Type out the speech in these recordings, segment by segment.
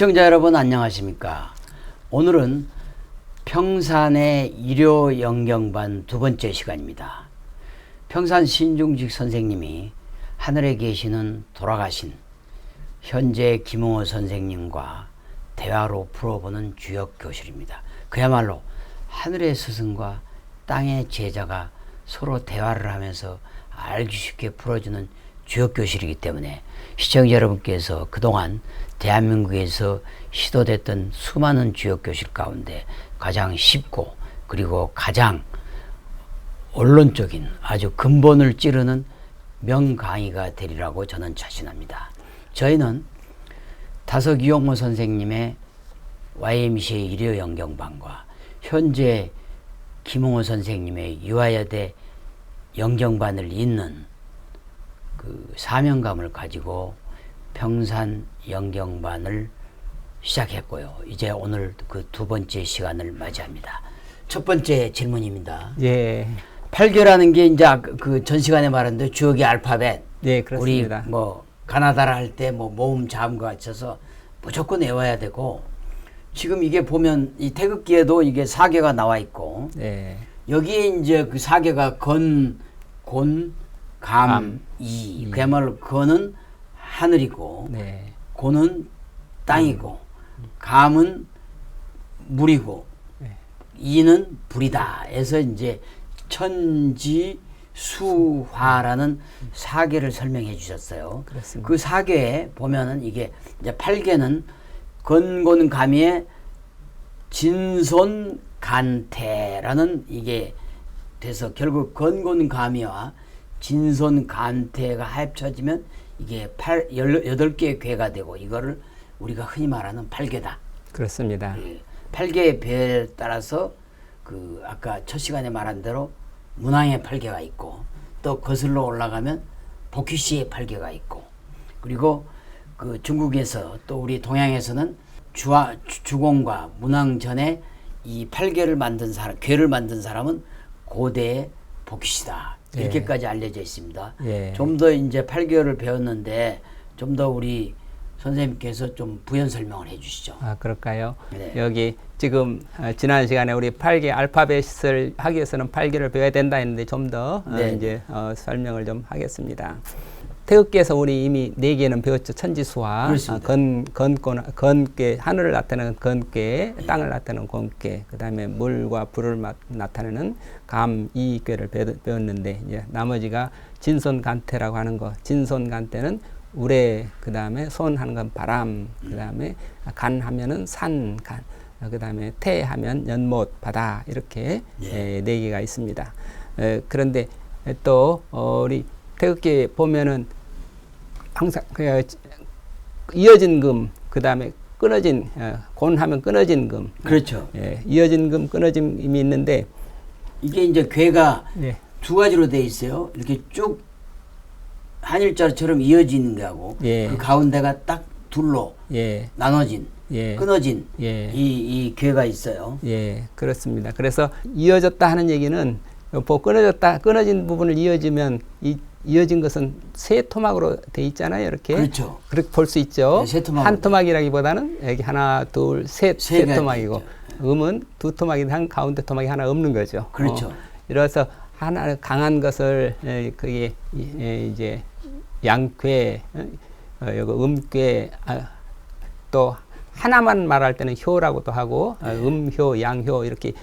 시청자 여러분 안녕하십니까. 오늘은 평산의 일요 영경반 두 번째 시간입니다. 평산 신중직 선생님이 하늘에 계시는 돌아가신 현재 김홍호 선생님과 대화로 풀어보는 주역 교실입니다. 그야말로 하늘의 스승과 땅의 제자가 서로 대화를 하면서 알기 쉽게 풀어주는 주역 교실이기 때문에 시청자 여러분께서 그동안 대한민국에서 시도됐던 수많은 주역 교실 가운데 가장 쉽고 그리고 가장 언론적인 아주 근본을 찌르는 명강의가 되리라고 저는 자신합니다. 저희는 다석 이용호 선생님의 YMCA 일요 영경반과 현재 김홍호 선생님의 유아여대 영경반을 잇는 그 사명감을 가지고 평산 영경반을 시작했고요. 이제 오늘 그 두 번째 시간을 맞이합니다. 첫 번째 질문입니다. 예. 8개라는 게 이제 그 전 시간에 말했는데 주역의 알파벳. 예, 그렇습니다. 우리 뭐 가나다라 할 때 뭐 모음 자음과 같아서 무조건 외워야 되고, 지금 이게 보면 이 태극기에도 이게 4개가 나와 있고, 예. 여기에 이제 그 4개가 건, 곤, 감, 이. 그야말로 건은 하늘이고, 네. 곤은 땅이고, 감은 물이고, 네. 이는 불이다. 해서 이제 천지, 수, 화라는 4개를 설명해 주셨어요. 그렇습니다. 그 4개에 보면은 이게 이제 8개는 건곤 감의에 진손 간태라는 이게 돼서 결국 건곤 감의와 진손 간태가 합쳐지면 이게 18개의 괴가 되고, 이거를 우리가 흔히 말하는 8괴다. 그렇습니다. 8개의 배에 따라서 그 아까 첫 시간에 말한 대로 문왕의 8개가 있고, 또 거슬러 올라가면 복희씨의 8개가 있고, 그리고 그 중국에서 또 우리 동양에서는 주공과 문왕 전에 이 8개를 만든 사람, 괴를 만든 사람은 고대의 복희씨다. 이렇게까지 알려져 있습니다. 예. 좀 더 이제 8개를 배웠는데 좀 더 우리 선생님께서 좀 부연 설명을 해 주시죠. 아, 그럴까요? 네. 여기 지금 지난 시간에 우리 8개 알파벳을 하기 위해서는 8개를 배워야 된다 했는데 좀 더 네. 이제 설명을 좀 하겠습니다. 태극기에서 우리 이미 4개는 배웠죠. 천지수화, 건괴, 하늘을 나타내는 건괴, 땅을 나타내는 곤괴, 그 다음에 물과 불을 나타내는 감, 이괴를 배웠는데, 이제 나머지가 진손간태라고 하는 거. 진손간태는 우레, 그 다음에 손 하는 건 바람, 그 다음에 간 하면은 산, 간, 그 다음에 태 하면 연못, 바다, 이렇게 네 개가 있습니다. 그런데 또 우리 태극기 보면은 항상 이어진 금, 그 다음에 끊어진, 곤 하면 끊어진 금. 그렇죠. 이어진 금, 끊어진 금이 있는데, 이게 이제 괴가 네. 두 가지로 돼 있어요. 이렇게 쭉 한일자처럼 이어지는 거하고, 예. 그 가운데가 딱 둘로 나눠진, 끊어진 이 괴가 있어요. 예, 그렇습니다. 그래서 이어졌다 하는 얘기는 끊어진 부분을 이어지면 이어진 것은 세 토막으로 돼 있잖아요. 이렇게. 그렇죠. 그렇게 볼 수 있죠. 네, 한 토막이라기보다는 여기 하나, 둘, 셋 토막이고, 음은 두 토막인데 한 가운데 토막이 하나 없는 거죠. 그렇죠. 이래서 하나 강한 것을 그게 이제 양괴, 요거 음괴, 또 하나만 말할 때는 효라고도 하고, 음효, 양효 이렇게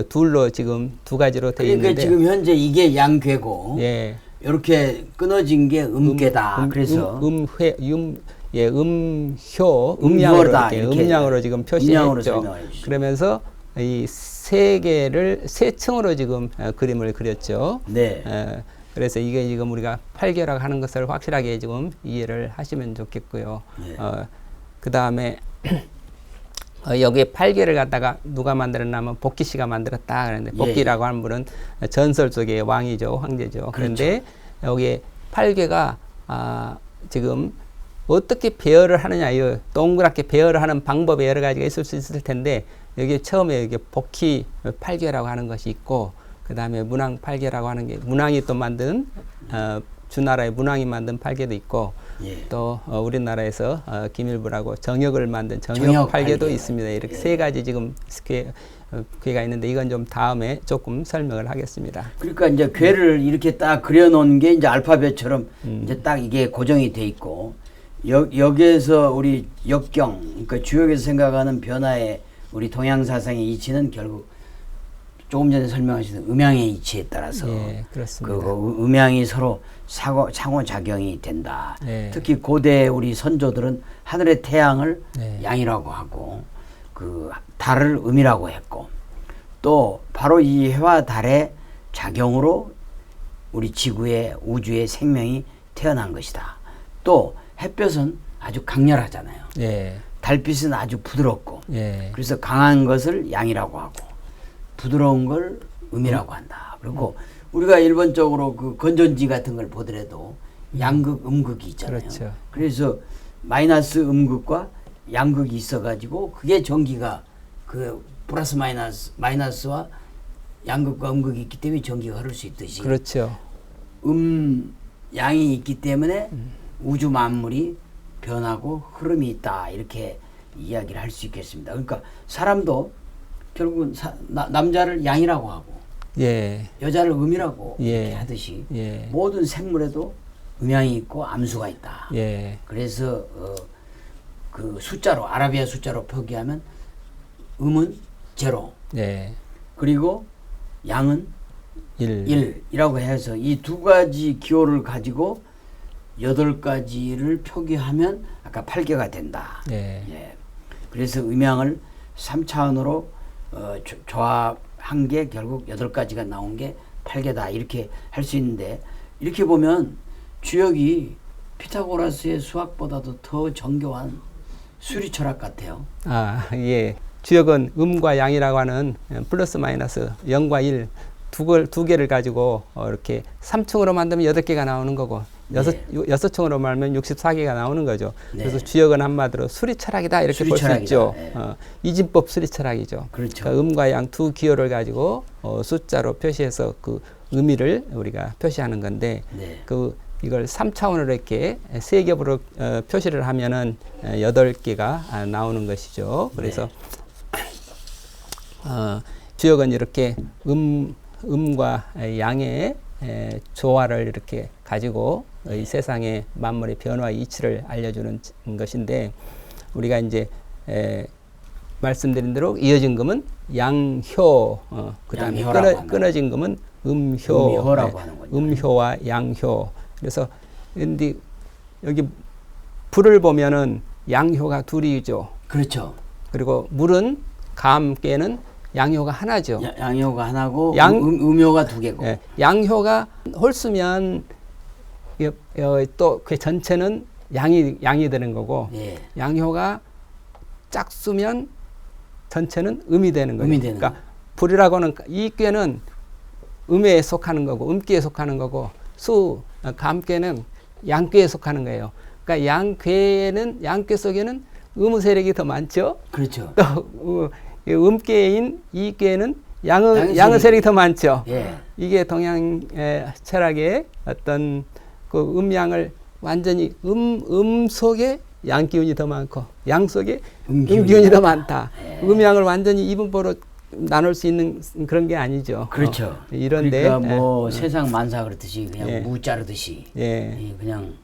둘로 지금 두 가지로 되어 있는데. 그러니까 지금 현재 이게 양괴고, 예. 이렇게 끊어진 게 음괴다. 그래서 음효, 음양으로 지금 표시했죠. 그러면서 이 세 개를 세 층으로 지금 그림을 그렸죠. 네. 그래서 이게 지금 우리가 8개라고 하는 것을 확실하게 지금 이해를 하시면 좋겠고요. 네. 그 다음에 여기에 8개를 갖다가 누가 만들었냐면 복희 씨가 만들었다 그랬는데, 복희라고 하는 분은 전설 속의 왕이죠, 황제죠. 그런데 그렇죠. 여기에 8개가 지금 어떻게 배열을 하느냐, 이 동그랗게 배열을 하는 방법이 여러 가지가 있을 수 있을 텐데, 여기 처음에 이게 복희 8개라고 하는 것이 있고, 그 다음에 문왕 8개라고 하는 게 문왕이 또 만든 주나라의 문왕이 만든 8개도 있고, 예. 또 우리나라에서 기밀부라고 정역을 만든 정역 정역 팔계도 팔계. 있습니다. 이렇게 예. 세 가지 지금 괴가 있는데 이건 좀 다음에 조금 설명을 하겠습니다. 그러니까 이제 괴를 이렇게 딱 그려놓은 게 이제 알파벳처럼 이제 딱 이게 고정이 돼 있고 여기에서 우리 역경, 그러니까 주역에서 생각하는 변화의 우리 동양 사상의 이치는 결국 조금 전에 설명하신 음양의 이치에 따라서 예, 그렇습니다. 그 음양이 서로 상호작용이 된다. 예. 특히 고대 우리 선조들은 하늘의 태양을 예. 양이라고 하고 그 달을 음이라고 했고 또 바로 이 해와 달의 작용으로 우리 지구의 우주의 생명이 태어난 것이다. 또 햇볕은 아주 강렬하잖아요. 예. 달빛은 아주 부드럽고 예. 그래서 강한 것을 양이라고 하고 부드러운 걸 음이라고 한다. 그리고 우리가 일반적으로 그 건전지 같은 걸 보더라도 양극, 음극이 있잖아요. 그렇죠. 그래서 마이너스 음극과 양극이 있어가지고 그게 전기가 그 플러스 마이너스와 양극과 음극이 있기 때문에 전기가 흐를 수 있듯이 그렇죠. 양이 있기 때문에 우주 만물이 변하고 흐름이 있다 이렇게 이야기를 할 수 있겠습니다. 그러니까 사람도 결국은 남자를 양이라고 하고 예. 여자를 음이라고 예. 이렇게 하듯이 예. 모든 생물에도 음양이 있고 암수가 있다. 예. 그래서 그 숫자로 아라비아 숫자로 표기하면 음은 제로 예. 그리고 양은 1이라고 해서 이 두 가지 기호를 가지고 8가지를 표기하면 아까 8개가 된다. 예. 예. 그래서 음양을 3차원으로 조합한 게 결국 8가지가 나온 게 8개다. 이렇게 할 수 있는데 이렇게 보면 주역이 피타고라스의 수학보다도 더 정교한 수리 철학 같아요. 아, 예. 주역은 음과 양이라고 하는 플러스 마이너스 0과 1 두 개를 가지고 이렇게 3층으로 만들면 8개가 나오는 거고 네. 6층으로 말면 64개가 나오는 거죠. 네. 그래서 주역은 한마디로 수리철학이다 이렇게 볼 수 있죠. 네. 이진법 수리철학이죠. 그렇죠. 그러니까 음과 양 두 기호를 가지고 숫자로 표시해서 그 의미를 우리가 표시하는 건데 네. 이걸 3차원으로 이렇게 세 겹으로 표시를 하면은 8개가 나오는 것이죠. 그래서 주역은 이렇게 음과 양의 조화를 이렇게 가지고 이 세상의 만물의 변화 이치를 알려주는 것인데 우리가 이제 말씀드린 대로 이어진 금은 양효, 그다음에 끊어진 금은 음효라고 하는 거죠. 음효와 양효. 그래서 근데 여기 불을 보면은 양효가 둘이죠. 그렇죠. 그리고 물은 감께는 양효가 하나죠. 양효가 하나고 음효가 2개고. 예, 양효가 홀수면 또 그 전체는 양이 되는 거고 예. 양효가 짝수면 전체는 음이 되는 거죠. 음이 되는 그러니까 불이라고는 이 꾀는 음에 속하는 거고 음꾀에 속하는 거고 감꾀는 양꾀에 속하는 거예요. 그러니까 양꾀 속에는 음 세력이 더 많죠. 그렇죠. 또 음꾀인 이 꾀는 양의 세력이 더 많죠. 예. 이게 동양 철학의 어떤 그 음양을 완전히 음 속에 양 기운이 더 많고 양 속에 음 기운이 더 많다. 예. 음양을 완전히 이분법으로 나눌 수 있는 그런 게 아니죠. 그렇죠. 이런데 그러니까 뭐 세상 만사 그렇듯이 그냥 예. 무 자르듯이 예. 그냥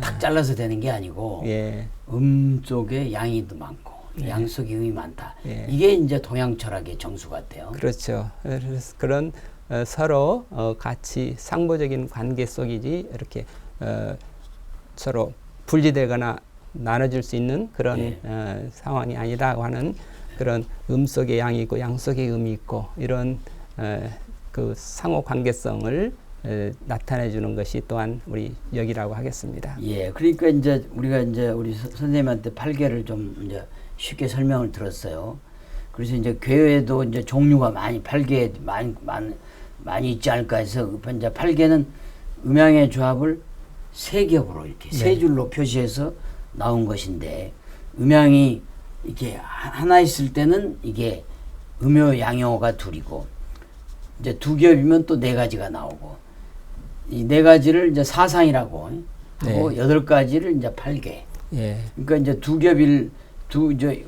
탁 잘라서 되는 게 아니고 예. 음 쪽에 양이 더 많고 양 속에 음이 많다. 예. 이게 이제 동양 철학의 정수 같아요. 그렇죠. 그래서 그런 서로 같이 상보적인 관계 속이지 이렇게 서로 분리되거나 나눠질 수 있는 그런 예. 상황이 아니라고 하는 그런 음 속에 양이 있고 양 속에 음이 있고 이런 그 상호 관계성을 나타내 주는 것이 또한 우리 역이라고 하겠습니다. 예, 그러니까 이제 우리가 이제 우리 선생님한테 8개를 좀 이제 쉽게 설명을 들었어요. 그래서 이제 괴에도 이제 종류가 많이 8개 많이 있지 않을까 해서 이제 8개는 음양의 조합을 3겹으로 이렇게 네. 3줄로 표시해서 나온 것인데 음양이 이렇게 하나 있을 때는 이게 음효 양효가 2이고 이제 2겹이면 또 4가지가 나오고 이 4가지를 이제 사상이라고 하고 네. 8가지를 이제 팔계. 예. 그러니까 이제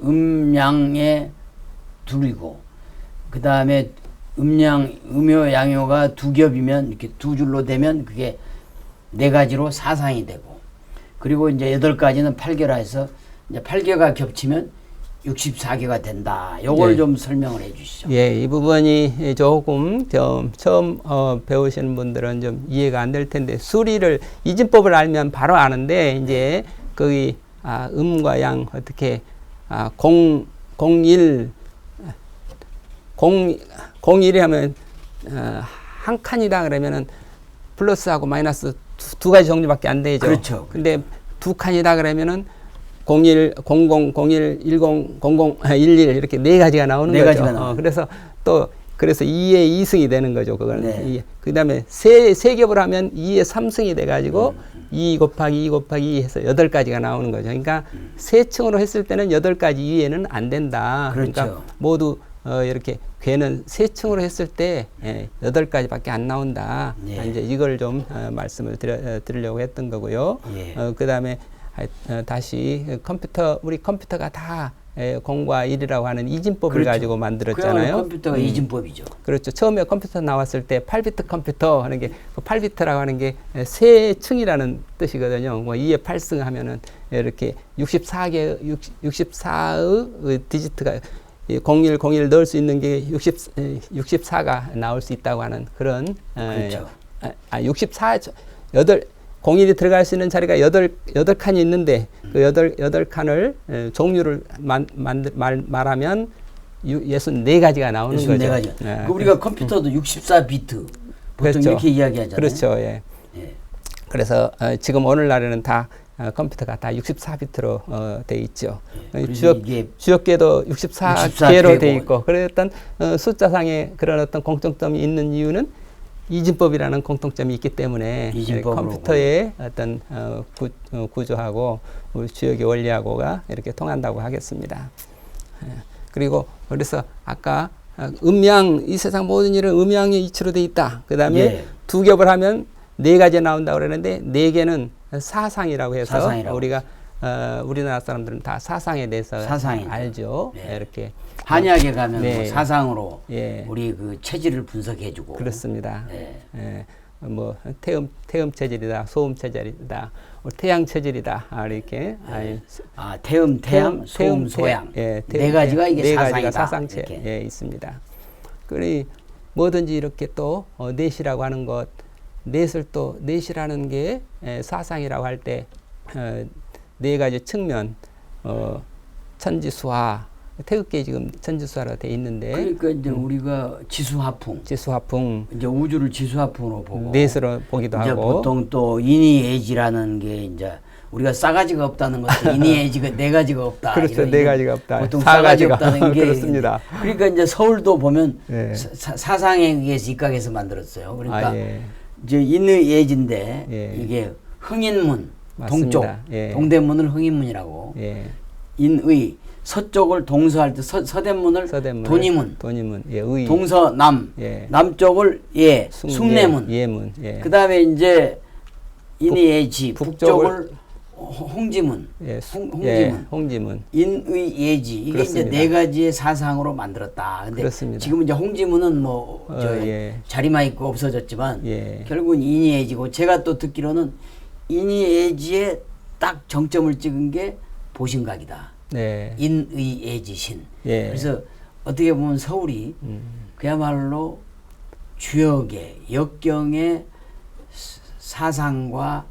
음양의 둘이고, 그 다음에 음요, 양요가 2겹이면 이렇게 2줄로 되면 그게 4가지로 사상이 되고, 그리고 이제 8가지는 8개라 해서 이제 8개가 겹치면 64개가 된다. 요걸 예. 좀 설명을 해 주시죠. 예, 이 부분이 조금 좀 처음 배우시는 분들은 좀 이해가 안 될 텐데, 수리를 이진법을 알면 바로 아는데, 이제 거기 음과 양 어떻게 공일이 하면 한 칸이다 그러면은 플러스하고 마이너스 두 가지 종류밖에 안 되죠. 그렇죠. 근데 2칸이다 그러면은 01, 00, 01, 10, 00, 11 이렇게 4가지가 나오는 네 거죠. 가지가 나와요. 그래서 2의 2승이 되는 거죠. 그걸. 네. 그다음에 세 겹을 하면 2의 3승이 돼 가지고 2 곱하기 2 곱하기 2 해서 8가지가 나오는 거죠. 그러니까 세 층으로 했을 때는 8가지 이외에는 안 된다. 그렇죠. 그러니까 모두 이렇게 괴는 세 층으로 했을 때 8가지밖에 안 나온다. 예. 이제 이걸 좀 말씀을 드리려고 했던 거고요. 예. 그다음에 다시 우리 컴퓨터가 다 0과 1이라고 하는 이진법을 그렇죠. 가지고 만들었잖아요. 컴퓨터가 이진법이죠. 그렇죠. 처음에 컴퓨터 나왔을 때 8비트 컴퓨터 하는 게, 8비트라고 하는 게 세 층이라는 뜻이거든요. 뭐 2의 8승 하면은 이렇게 64의 디지트가 01 넣을 수 있는 게 64가 나올 수 있다고 하는 그런 그렇죠. 01이 들어갈 수 있는 자리가 8칸이 있는데 그 8칸을 종류를 말하면 64가지가 나오는 64가지. 거죠. 예. 우리가 컴퓨터도 64비트 보통 그렇죠. 이렇게 이야기하잖아요. 그렇죠. 예. 예. 그래서 지금 오늘날에는 다 컴퓨터가 다 64비트로 돼 있죠. 그래서 이게 주역계도 64개로 돼 있고, 그랬던 숫자상의 그런 어떤 공통점이 있는 이유는 이진법이라는 공통점이 있기 때문에 컴퓨터의 어떤 구조하고 우리 주역의 원리하고가 이렇게 통한다고 하겠습니다. 그리고 그래서 아까 이 세상 모든 일은 음양의 이치로 돼 있다. 그 다음에 예. 2겹을 하면 4가지 나온다고 그러는데 4개는 사상이라고 해서 사상이라고. 우리가 우리나라 사람들은 다 사상에 대해서 알죠. 네. 이렇게 한약에 가면 네. 뭐 사상으로 예. 우리 그 체질을 분석해주고. 그렇습니다. 네. 뭐 태음 체질이다, 소음 체질이다, 태양 체질이다, 이렇게. 태음, 태양, 소음, 소양. 예, 네 가지가 이게 네 사상이다. 가지가 사상체 있습니다. 그러니 뭐든지 이렇게 또 넷이라고 하는 것, 넷이라는 게 사상이라고 할 때 4가지 측면, 천지수화, 태극기 지금 천지수화로 돼 있는데. 그러니까 이제 우리가 지수화풍. 이제 우주를 지수화풍으로 보고. 넷으로 보기도 이제 하고. 보통 또 이니에이지라는 게 이제 우리가 싸가지가 없다는 것도 이니에이지가 4가지가 없다. 그렇죠. 4가지가 없다. 보통 싸가지 4가지가 없다는 게. 그렇습니다. 그러니까 이제 서울도 보면 예. 사상에 의해서 입각해서 만들었어요. 그러니까 예. 이제 이니에이지인데 예. 이게 흥인문, 맞습니다. 동쪽, 예. 동대문을 흥인문이라고. 예. 인의, 서쪽을 동서할 때 서대문을 돈이문, 예, 의. 동서남, 예. 남쪽을 숭례문, 예문. 예. 그 다음에 이제 인의예지, 북쪽을 홍지문, 예, 홍지문, 홍지문. 인의예지, 이게 그렇습니다. 이제 4가지의 사상으로 만들었다. 근데 그렇습니다. 지금 이제 홍지문은 예. 자리만 있고 없어졌지만 예. 결국은 인의예지고, 제가 또 듣기로는 인의예지에 딱 정점을 찍은 게 보신각이다. 네. 인의예지신. 예. 그래서 어떻게 보면 서울이 그야말로 주역의 역경의 사상과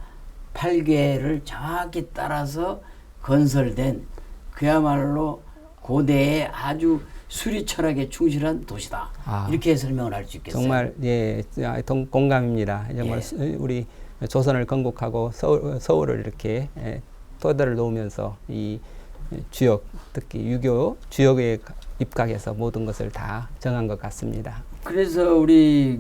팔괘를 정확히 따라서 건설된 그야말로 고대의 아주 수리 철학에 충실한 도시다. 이렇게 설명을 할 수 있겠어요. 정말 공감입니다. 정말 우리 조선을 건국하고 서울을 이렇게 토대를 놓으면서 이 주역, 특히 유교 주역에 입각해서 모든 것을 다 정한 것 같습니다. 그래서 우리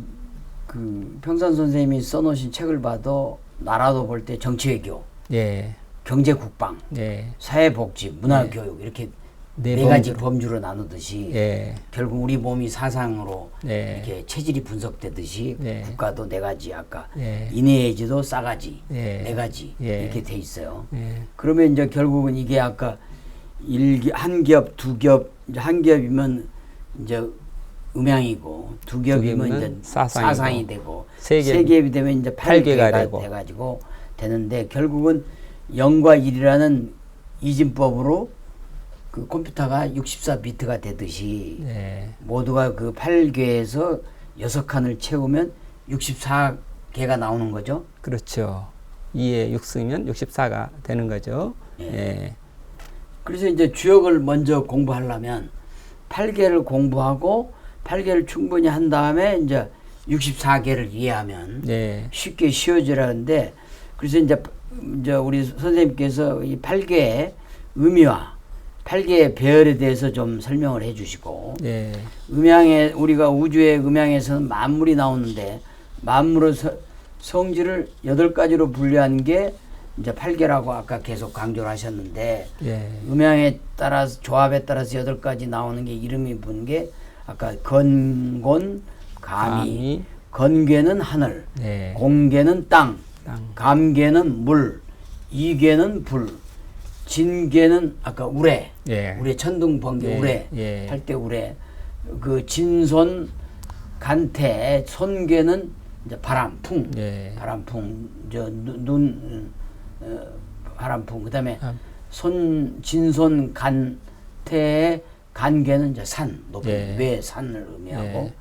그 평산 선생님이 써놓으신 책을 봐도 나라도 볼 때 정치외교, 예. 경제국방, 예. 사회복지, 문화교육 이렇게 네 가지 범주로 나누듯이 예. 결국 우리 몸이 사상으로 네. 이렇게 체질이 분석되듯이 네. 국가도 네 가지 아까 네. 인해지도 싸가지 네. 네 가지 예. 이렇게 돼 있어요. 예. 그러면 이제 결국은 이게 아까 한 겹, 두 겹, 이제 한 겹이면 이제 음양이고 두 겹이면 이제 사상이 되고 세 겹이 되면 이제 8개가 돼가지고 되는데 결국은 0과 1이라는 이진법으로 그 컴퓨터가 64비트가 되듯이 네. 모두가 그 8개에서 6칸을 채우면 64개가 나오는 거죠. 그렇죠. 2에 6쓰면 64가 되는 거죠. 예. 예. 그래서 이제 주역을 먼저 공부하려면 8개를 공부하고 8개를 충분히 한 다음에 이제 64개를 이해하면 네. 쉽게 쉬워지라는데 그래서 이제 우리 선생님께서 이 8개의 의미와 8개의 배열에 대해서 좀 설명을 해 주시고 네. 음양에 우리가 우주의 음양에서는 만물이 나오는데 만물의 성질을 8가지로 분류한 게 이제 8개라고 아까 계속 강조를 하셨는데 예. 음양에 따라서 조합에 따라서 8가지 나오는 게 이름이 분 게 아까 건곤 감이 건괴는 하늘 네. 공괴는 땅 땅. 감괴는 물 이괴는 불 진괴는 아까 우레 예. 우레 천둥 번개 예. 우레 예. 할 때 우레 그 진손 간태 손괴는 이제 바람풍 예. 바람풍 바람풍 그다음에 아. 진손 간태의 간괴는 이제 산 높은 예. 외 산을 의미하고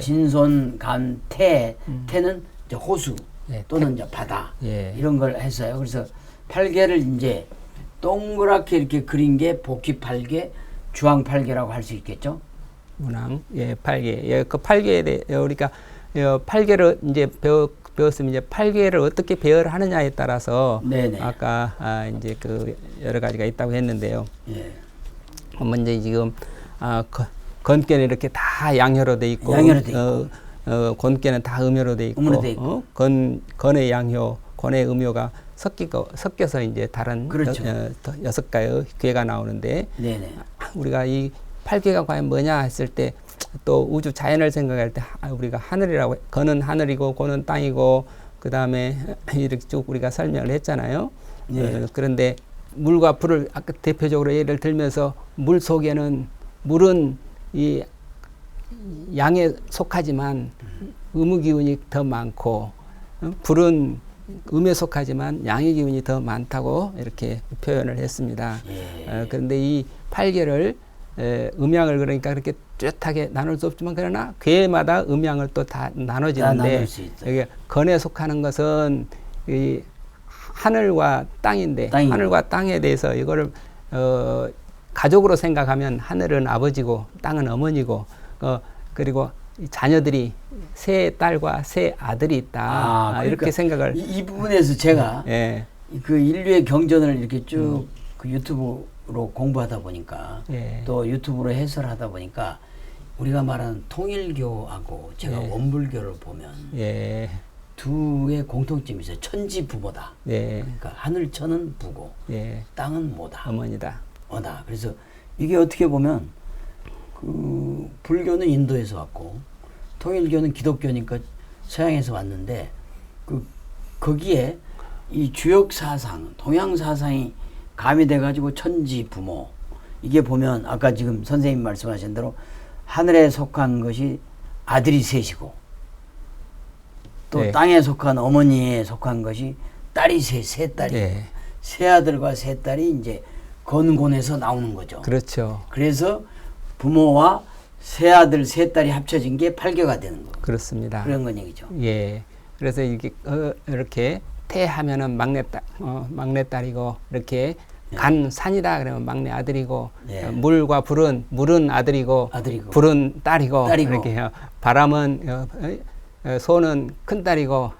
진손 간태 태는 이제 호수 예. 또는 이제 바다 예. 네. 이런 걸 했어요. 그래서 8개를 이제 동그랗게 이렇게 그린 게 복귀 8개, 주황 8개라고 할 수 있겠죠? 문항, 예, 8개. 예, 그 8개에 대해, 우리가 8개를 이제 배웠으면 이제 8개를 어떻게 배열하느냐에 따라서 네네. 아까 이제 그 여러 가지가 있다고 했는데요. 예. 먼저 지금 건께는 이렇게 다 양혀로 돼 있고, 양혀로 돼 있고. 곤께는 다 음효로 돼 있고, 음으로 돼 있고. 건의 양효, 곤의 음효가 섞여서 이제 다른 그렇죠. 6가의 괴가 나오는데, 네네. 우리가 이 8개가 과연 뭐냐 했을 때 또 우주 자연을 생각할 때 우리가 하늘이라고 건은 하늘이고 곤은 땅이고 그 다음에 이렇게 쭉 우리가 설명을 했잖아요. 네. 그런데 물과 불을 아까 대표적으로 예를 들면서 물 속에는 물은 이 양에 속하지만 음의 기운이 더 많고 불은 음에 속하지만 양의 기운이 더 많다고 이렇게 표현을 했습니다. 예. 그런데 이 8개를 음양을 그러니까 그렇게 뚜렷하게 나눌 수 없지만 그러나 괴마다 음양을 또 다 나눠지는데 여기 건에 속하는 것은 이 하늘과 땅인데 하늘과 땅에 대해서 이거를 가족으로 생각하면 하늘은 아버지고 땅은 어머니고 그리고 자녀들이 세 딸과 세 아들이 있다. 그러니까 이렇게 생각을 이 부분에서 제가 예. 그 인류의 경전을 이렇게 쭉 그 유튜브로 공부하다 보니까 예. 또 유튜브로 해설하다 보니까 우리가 말하는 통일교하고 제가 예. 원불교를 보면 예. 두의 공통점이 있어요. 천지 부모다. 예. 그러니까 하늘천은 부고 예. 땅은 모다. 어머니다. 어다. 그래서 이게 어떻게 보면 그 불교는 인도에서 왔고 통일교는 기독교니까 서양에서 왔는데 거기에 이 주역 사상, 동양 사상이 가미돼 가지고 천지 부모 이게 보면 아까 지금 선생님 말씀하신 대로 하늘에 속한 것이 아들이 셋이고 또 네. 땅에 속한 어머니에 속한 것이 딸이 세 딸이 네. 세 아들과 세 딸이 이제 건곤에서 나오는 거죠. 그렇죠. 그래서 부모와 세 아들 세 딸이 합쳐진 게 8개가 되는 거. 그렇습니다. 그런 건 얘기죠. 예. 그래서 이게 이렇게 태하면은 막내딸이고 이렇게 간 산이다 그러면 막내 아들이고 네. 물과 물은 아들이고 불은 딸이고 이렇게 해요. 바람은 소는 큰 딸이고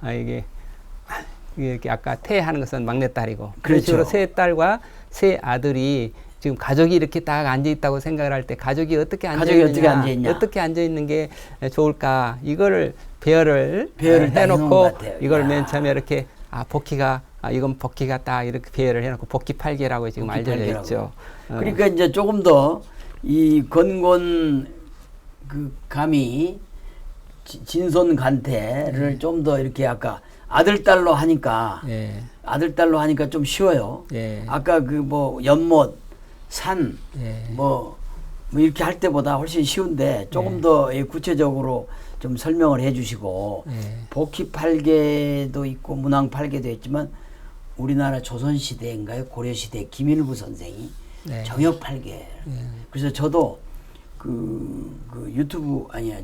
이게 아까 태하는 것은 막내 딸이고 그런 식으로 세 딸과 세 아들이 지금 가족이 이렇게 딱 앉아 있다고 생각을 할 때 가족이 어떻게 앉아 있냐 어떻게 앉아 있는 게 좋을까 이거를 배열을 해놓고 이걸 맨 처음에 이렇게 복희가 이건 복귀가 딱 이렇게 배열을 해놓고 복귀 팔계라고 지금 복귀 알려져 팔계라고. 있죠. 그러니까 이제 조금 더 이 건곤 그 감이 진손 간태를 좀 더 이렇게 아까 아들 딸로 하니까 예. 아들 딸로 하니까 좀 쉬워요. 예. 아까 그 뭐 연못 산 예. 뭐 이렇게 할 때보다 훨씬 쉬운데 조금 예. 더 구체적으로 좀 설명을 해주시고 예. 복희 팔계도 있고 문왕 팔계도 있지만 우리나라 조선 시대인가요 고려 시대 김일부 선생이 네. 정역 팔계. 예. 그래서 저도 그 유튜브 아니야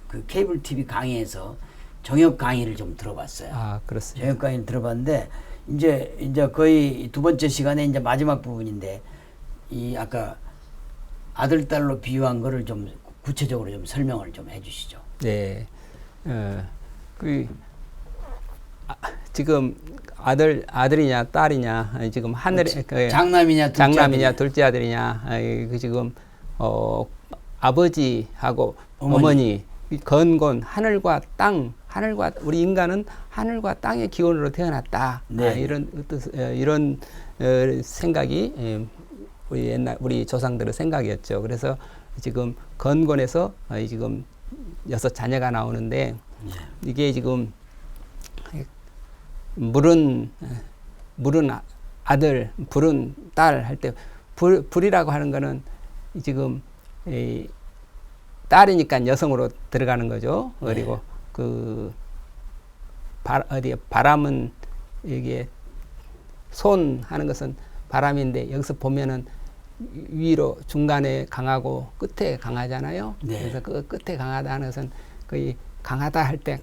그 케이블 TV 강의에서 정역 강의를 좀 들어봤어요. 아, 그렇습니다. 정역 강의를 들어봤는데 이제 거의 두 번째 시간에 이제 마지막 부분인데 이 아까 아들 딸로 비유한 거를 좀 구체적으로 좀 설명을 좀 해주시죠. 네. 지금 아들이냐 딸이냐 지금 하늘에 장남이냐 둘째 아들이냐 그 지금 아버지하고 어머니 건곤 하늘과 땅 하늘과 우리 인간은 하늘과 땅의 기원으로 태어났다. 네. 이런 생각이 우리 조상들의 생각이었죠. 그래서 지금 건곤에서 지금 6 자녀가 나오는데 네. 이게 지금 물은 아들, 불은 딸 할 때 불이라고 하는 거는 지금 딸이니까 여성으로 들어가는 거죠. 네. 그리고 바람은 이게 손 하는 것은 바람인데 여기서 보면은 위로 중간에 강하고 끝에 강하잖아요. 네. 그래서 그 끝에 강하다는 것은 거의 강하다 할 때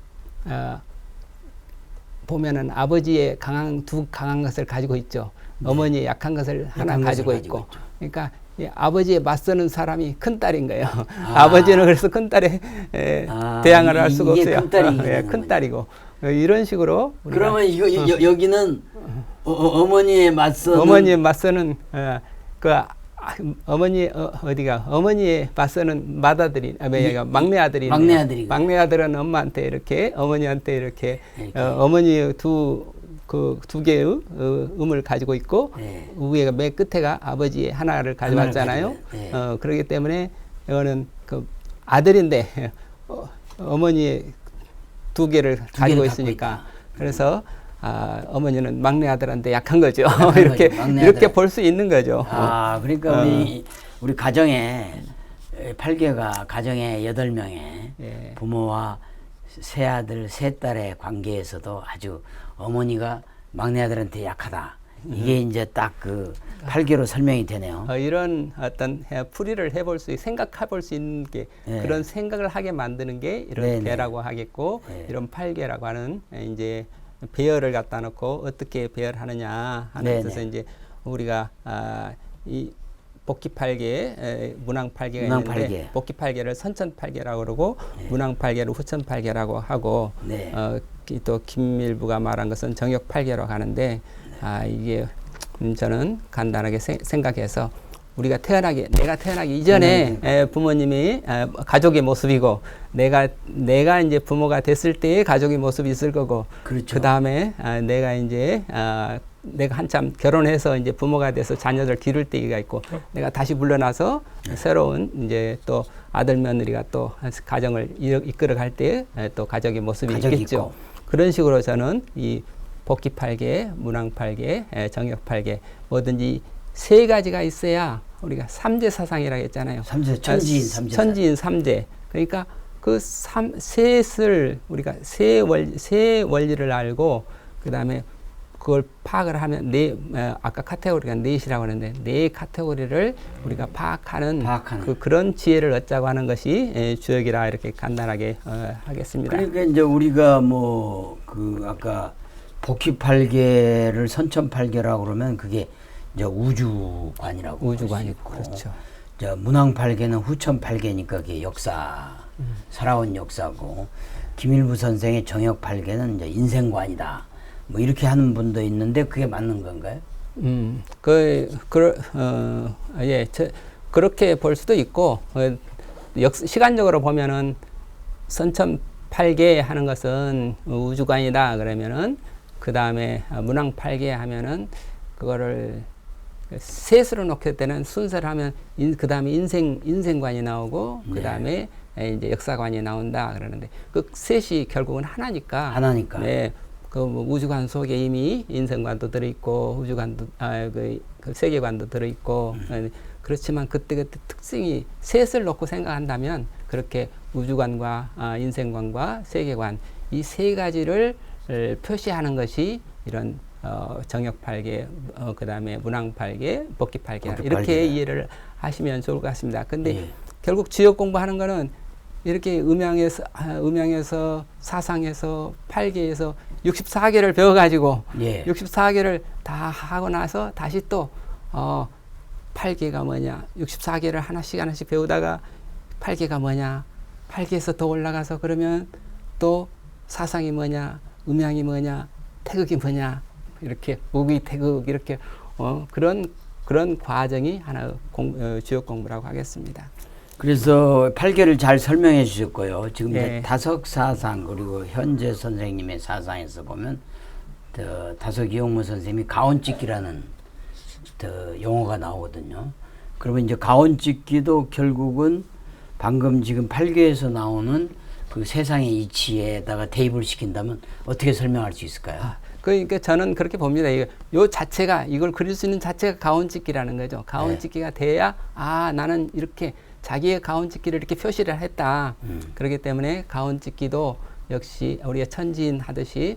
보면은 아버지의 두 강한 것을 가지고 있죠. 네. 어머니의 약한 것을 하나 가지고 있고. 그러니까 아버지에 맞서는 사람이 큰 딸인 거예요. 아버지는 그래서 큰 딸에 대항을 할 수가 없어요. 큰 딸이고 이런 식으로. 그러면 여기는 어머니에 맞서는 어머니에 맞서는 맏아들이 막내 아들이 막내 아들은 엄마한테 이렇게 어머니한테 이렇게 어머니 두 개의 음을 가지고 있고 네. 위에가 맨 끝에가 아버지의 하나를 가져왔잖아요. 네. 그렇기 때문에 이거는 그 아들인데 어머니의 2개를 가지고 있으니까 그래서 어머니는 막내 아들한테 약한 거죠. 이렇게 볼 수 있는 거죠. 그러니까 우리 가정에 8개가 가정에 8명의 예. 부모와 세 아들 세 딸의 관계에서도 아주 어머니가 막내 아들한테 약하다. 이게 이제 딱 그 8개로 설명이 되네요. 이런 어떤 풀이를 해볼 생각해볼 수 있는 게 네. 그런 생각을 하게 만드는 게 이런 네네. 배라고 하겠고 네. 이런 8개라고 하는 이제 배열을 갖다 놓고 어떻게 배열하느냐 하는 네네. 데서 이제 우리가 이 복귀 8개, 문왕 8개가 있는데 복귀 8개를 선천 8개라고 그러고 네. 문왕 8개를 후천 8개라고 하고 네. 또 김밀부가 말한 것은 정역 8개라고 하는데 이게 저는 간단하게 생각해서 내가 태어나기 이전에 부모님이 가족의 모습이고 내가 이제 부모가 됐을 때의 가족의 모습이 있을 거고 그렇죠. 그 다음에 내가 한참 결혼해서 이제 부모가 돼서 자녀들 기를 때가 있고 내가 다시 물러나서 새로운 이제 또 아들 며느리가 또 가정을 이끌어갈 때 또 가족의 모습이 있겠죠. 있고. 그런 식으로 저는 이 복귀 8개, 문왕 8개, 정역 8개 뭐든지 3가지가 있어야 우리가 3제 사상이라고 했잖아요. 천지인 3제. 그러니까 그 셋을 우리가 세 원리를 알고 그다음에 그걸 파악을 하면 아까 카테고리가 4이라고 하는데 4 카테고리를 우리가 파악하는. 그런 지혜를 얻자고 하는 것이 주역이라 이렇게 간단하게 하겠습니다. 그러니까 이제 우리가 아까 복희 8개를 선천 8개라고 그러면 그게 이제 우주관이라고 우주관이고 그렇죠. 문왕 8개는 후천 8개니까 그게 역사, 살아온 역사고 김일부 선생의 정역 8개는 이제 인생관이다. 뭐 이렇게 하는 분도 있는데 그게 맞는 건가요? 그렇게 볼 수도 있고 시간적으로 보면은 선천 8개 하는 것은 우주관이다 그러면은 그 다음에 문왕팔계 하면은 그거를 셋으로 놓게 되는 순서를 하면 그 다음에 인생관이 나오고 그 다음에 이제 역사관이 나온다 그러는데 그 셋이 결국은 하나니까. 네. 뭐 우주관 속에 이미 인생관도 들어있고 우주관도 그 세계관도 들어있고 그렇지만 그때 특징이 셋을 놓고 생각한다면 그렇게 우주관과 인생관과 세계관 이 세 가지를 표시하는 것이 이런 정역팔계 그 다음에 문왕팔계 복귀팔계 이렇게 이해를 하시면 좋을 것 같습니다. 근데 결국 지역 공부하는 거는 이렇게 음양에서 사상에서 팔계에서 64개를 배워가지고 64개를 다 하고 나서 다시 또 8개가 뭐냐 64개를 하나씩 배우다가 8개가 뭐냐 8개에서 더 올라가서 그러면 또 사상이 뭐냐 음양이 뭐냐 태극이 뭐냐 이렇게 무기 태극 이렇게 그런 과정이 하나 지역 공부라고 하겠습니다. 그래서 8개를 잘 설명해 주셨고요. 지금 다석 사상 그리고 현재 선생님의 사상에서 보면 다석 이용무 선생님이 가온찍기라는 용어가 나오거든요. 그러면 이제 가온찍기도 결국은 방금 지금 8개에서 나오는 그 세상의 이치에다가 대입을 시킨다면 어떻게 설명할 수 있을까요? 그러니까 저는 그렇게 봅니다. 요 자체가 이걸 그릴 수 있는 자체가 가온찍기라는 거죠. 가온찍기가 돼야 나는 이렇게 자기의 가온찍기를 이렇게 표시를 했다. 그렇기 때문에 가온찍기도 역시 우리가 천지인 하듯이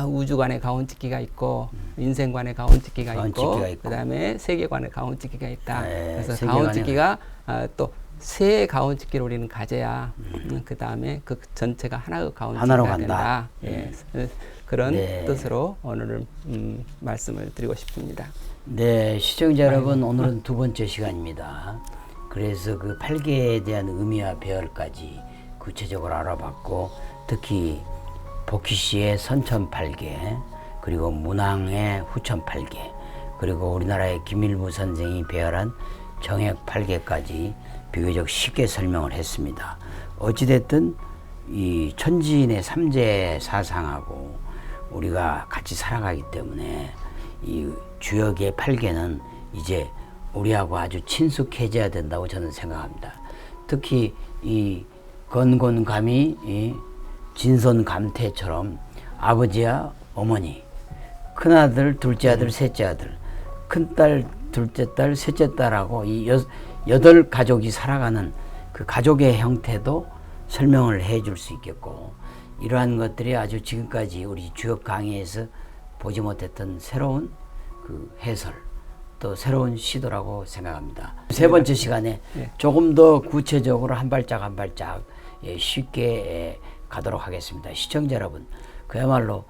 우주관의 가온찍기가 있고 인생관의 가온찍기가 있고 그다음에 세계관의 가온찍기가 있다. 그래서 가온찍기가 또 세 가온찍기를 우리는 가져야 그다음에 그 전체가 하나의 가온찍기가 된다. 그런 뜻으로 오늘 말씀을 드리고 싶습니다. 네, 시청자 여러분 오늘은 두 번째 시간입니다. 그래서 그 8개에 대한 의미와 배열까지 구체적으로 알아봤고 특히 복희씨의 선천팔계 그리고 문왕의 후천팔계 그리고 우리나라의 김일무 선생이 배열한 정액팔계까지 비교적 쉽게 설명을 했습니다. 어찌됐든 이 천지인의 삼재 사상하고 우리가 같이 살아가기 때문에 이 주역의 팔계는 이제 우리하고 아주 친숙해져야 된다고 저는 생각합니다. 특히 이 건곤감이 이 진손감태처럼 아버지와 어머니, 큰아들, 둘째 아들, 셋째 아들, 큰딸, 둘째 딸, 셋째 딸하고 이 여덟 가족이 살아가는 그 가족의 형태도 설명을 해줄 수 있겠고 이러한 것들이 아주 지금까지 우리 주역 강의에서 보지 못했던 새로운 그 해설 또 새로운 시도라고 생각합니다. 세 번째 시간에 조금 더 구체적으로 한 발짝 한 발짝 쉽게 가도록 하겠습니다. 시청자 여러분 그야말로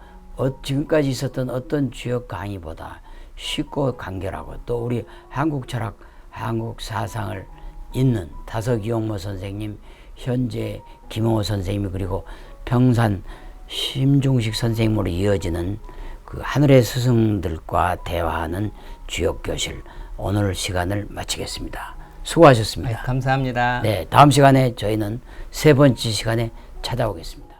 지금까지 있었던 어떤 주역 강의보다 쉽고 간결하고 또 우리 한국 철학, 한국 사상을 잇는 다석 이용모 선생님, 현재 김홍호 선생님 그리고 평산 심중식 선생님으로 이어지는 그 하늘의 스승들과 대화하는 주역교실 오늘 시간을 마치겠습니다. 수고하셨습니다. 감사합니다. 네, 다음 시간에 저희는 세 번째 시간에 찾아오겠습니다.